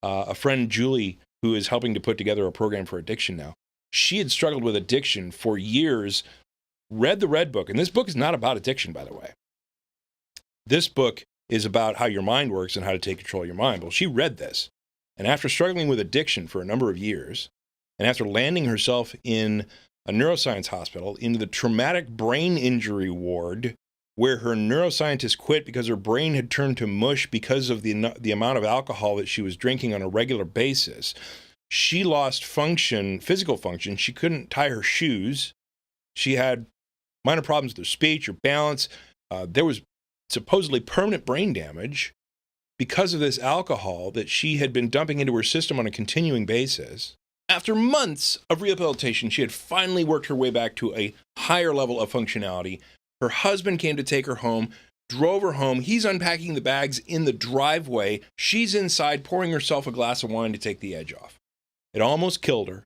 a friend, Julie, who is helping to put together a program for addiction now. She had struggled with addiction for years, read the Red Book, and this book is not about addiction, by the way. This book is about how your mind works and how to take control of your mind. Well, she read this, and after struggling with addiction for a number of years, and after landing herself in a neuroscience hospital, into the traumatic brain injury ward, where her neuroscientist quit because her brain had turned to mush because of the amount of alcohol that she was drinking on a regular basis, she lost function, physical function. She couldn't tie her shoes. She had minor problems with her speech, her balance. There was supposedly permanent brain damage because of this alcohol that she had been dumping into her system on a continuing basis. After months of rehabilitation, she had finally worked her way back to a higher level of functionality. Her husband came to take her home, drove her home. He's unpacking the bags in the driveway. She's inside pouring herself a glass of wine to take the edge off. It almost killed her,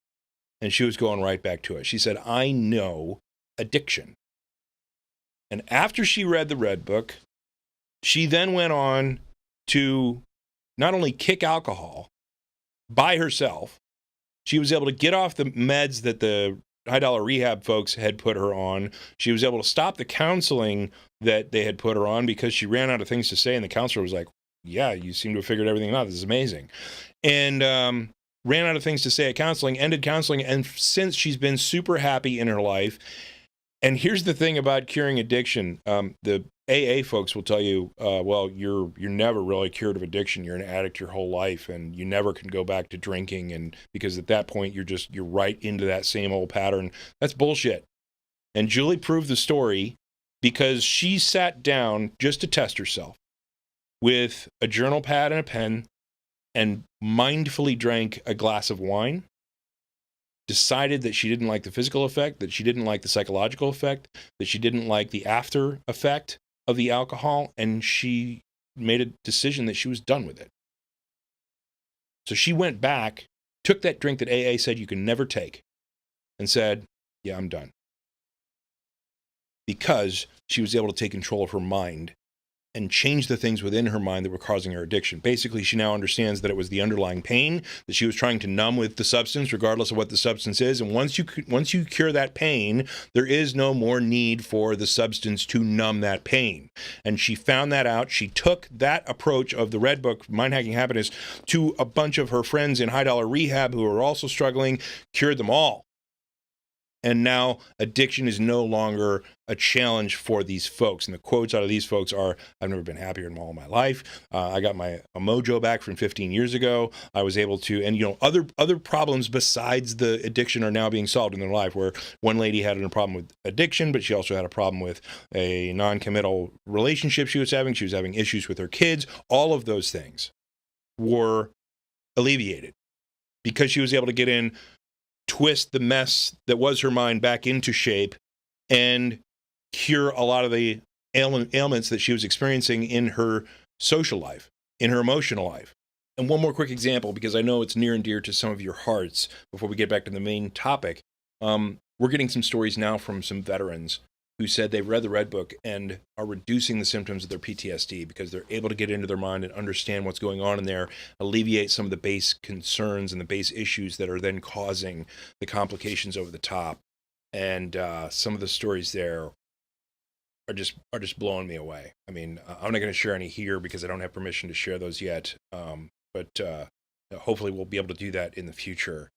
and she was going right back to it. She said, I know addiction. And after she read the Red Book, she then went on to not only kick alcohol by herself, she was able to get off the meds that the high-dollar rehab folks had put her on. She was able to stop the counseling that they had put her on because she ran out of things to say, and the counselor was like, yeah, you seem to have figured everything out. This is amazing. And ran out of things to say at counseling, ended counseling, and since she's been super happy in her life. And here's the thing about curing addiction. The AA folks will tell you, well, you're never really cured of addiction. You're an addict your whole life, and you never can go back to drinking. And because at that point, you're right into that same old pattern. That's bullshit. And Julie proved the story because she sat down just to test herself with a journal pad and a pen and mindfully drank a glass of wine. Decided that she didn't like the physical effect, that she didn't like the psychological effect, that she didn't like the after effect of the alcohol, and she made a decision that she was done with it. So she went back, took that drink that AA said you can never take, and said, yeah, I'm done. Because she was able to take control of her mind and change the things within her mind that were causing her addiction. Basically, she now understands that it was the underlying pain that she was trying to numb with the substance, regardless of what the substance is. And once you cure that pain, there is no more need for the substance to numb that pain. And she found that out. She took that approach of the Red Book, Mind Hacking Happiness, to a bunch of her friends in high-dollar rehab who are also struggling, cured them all. And now addiction is no longer a challenge for these folks. And the quotes out of these folks are, I've never been happier in all my life. I got my mojo back from 15 years ago. I was able to, and other problems besides the addiction are now being solved in their life, where one lady had a problem with addiction, but she also had a problem with a non-committal relationship she was having. She was having issues with her kids. All of those things were alleviated because she was able to get in, twist the mess that was her mind back into shape, and cure a lot of the ailments that she was experiencing in her social life, in her emotional life. And one more quick example, because I know it's near and dear to some of your hearts, before we get back to the main topic. We're getting some stories now from some veterans who said they've read the Red Book and are reducing the symptoms of their PTSD because they're able to get into their mind and understand what's going on in there, alleviate some of the base concerns and the base issues that are then causing the complications over the top. And some of the stories there are just blowing me away. I mean, I'm not going to share any here because I don't have permission to share those yet. But hopefully we'll be able to do that in the future.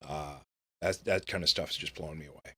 That kind of stuff is just blowing me away.